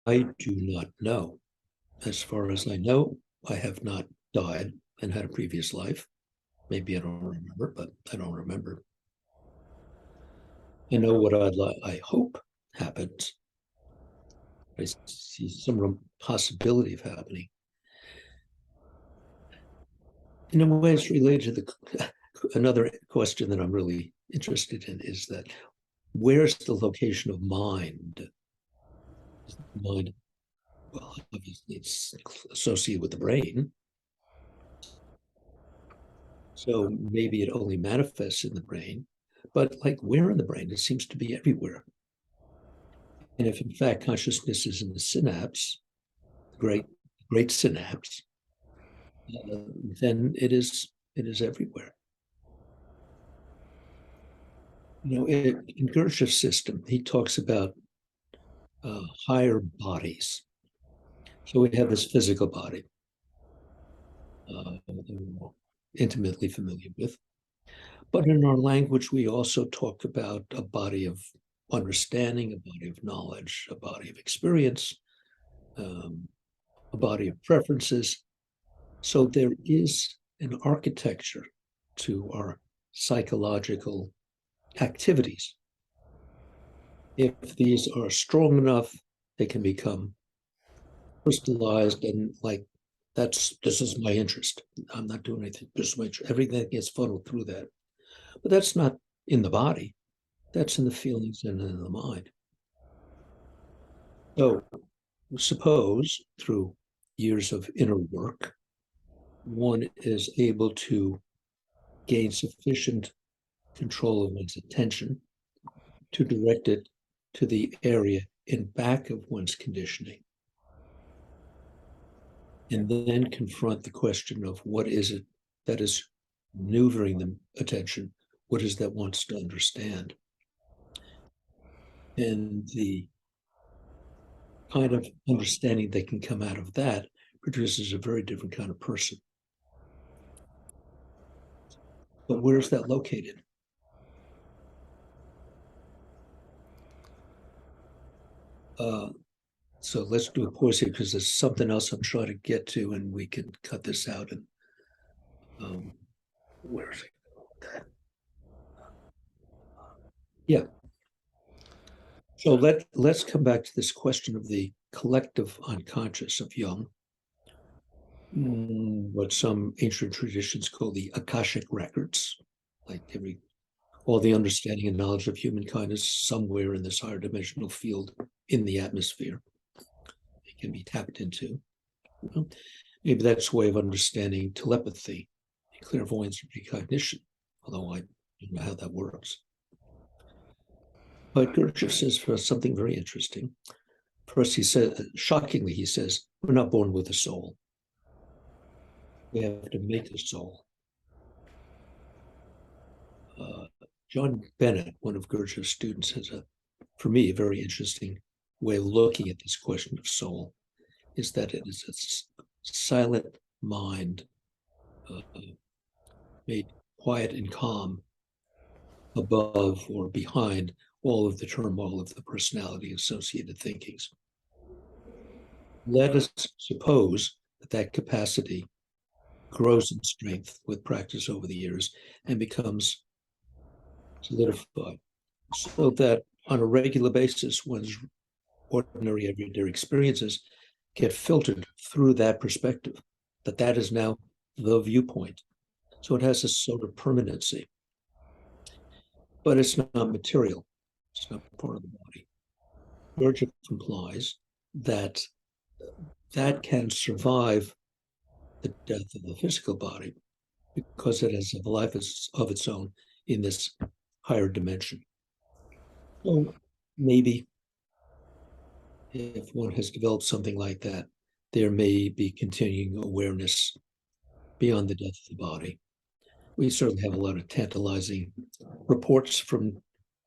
I do not know. As far as I know, I have not died and had a previous life. Maybe I don't remember, but I don't remember. I know what I hope happens. I see some possibility of happening. In a way, it's related to the another question that I'm really interested in is that where's the location of mind? Mind, well, obviously it's associated with the brain. So maybe it only manifests in the brain, but like where in the brain? It seems to be everywhere. And if in fact consciousness is in the synapse, great, great synapse, then it is everywhere. In Gurdjieff's system, he talks about higher bodies. So we have this physical body, we're intimately familiar with. But in our language, we also talk about a body of understanding, a body of knowledge, a body of experience, a body of preferences. So there is an architecture to our psychological activities. If these are strong enough, they can become crystallized and like this is my interest. I'm not doing anything. This is my interest. Everything gets funneled through that. But that's not in the body. That's in the feelings and in the mind. So suppose through years of inner work, one is able to gain sufficient control of one's attention to direct it to the area in back of one's conditioning. And then confront the question of what is it that is maneuvering the attention? What is that wants to understand? And the kind of understanding that can come out of that produces a very different kind of person. But where is that located? So let's do a pause here because there's something else I'm trying to get to, and we can cut this out. And where is it? Yeah. So let's come back to this question of the collective unconscious of Jung, what some ancient traditions call the Akashic records, like all the understanding and knowledge of humankind is somewhere in this higher dimensional field in the atmosphere. It can be tapped into. Maybe that's a way of understanding telepathy, clairvoyance, and precognition, although I don't know how that works. But Gurdjieff says for something very interesting. First, he says, shockingly, he says, we're not born with a soul. We have to make a soul. John Bennett, one of Gurdjieff's students, has for me, a very interesting way of looking at this question of soul, is that it is a silent mind made quiet and calm above or behind all of the turmoil of the personality associated thinkings. Let us suppose that capacity grows in strength with practice over the years and becomes solidified, so that on a regular basis, one's ordinary everyday experiences get filtered through that perspective, that is now the viewpoint. So it has a sort of permanency, but it's not material. It's not part of the body. Gurdjieff implies that that can survive the death of the physical body because it has a life of its own in this higher dimension. So maybe if one has developed something like that, there may be continuing awareness beyond the death of the body. We certainly have a lot of tantalizing reports from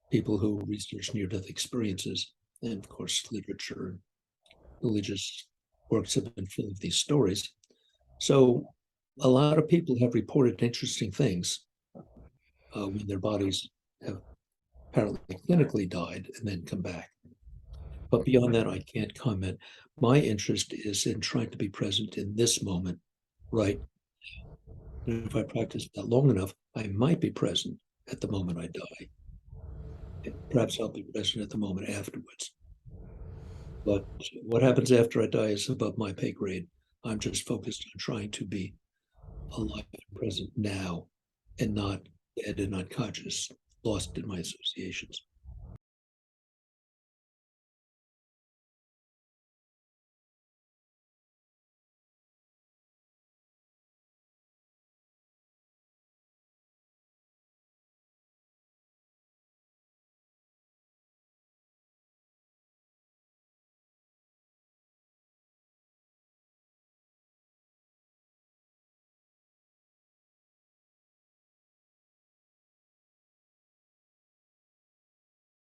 people who research near-death experiences, and of course, literature and religious works have been full of these stories. So a lot of people have reported interesting things when their bodies have apparently clinically died and then come back. But beyond that, I can't comment. My interest is in trying to be present in this moment, right? And if I practice that long enough, I might be present at the moment I die. And perhaps I'll be present at the moment afterwards. But what happens after I die is above my pay grade. I'm just focused on trying to be alive and present now and not dead and unconscious, lost in my associations.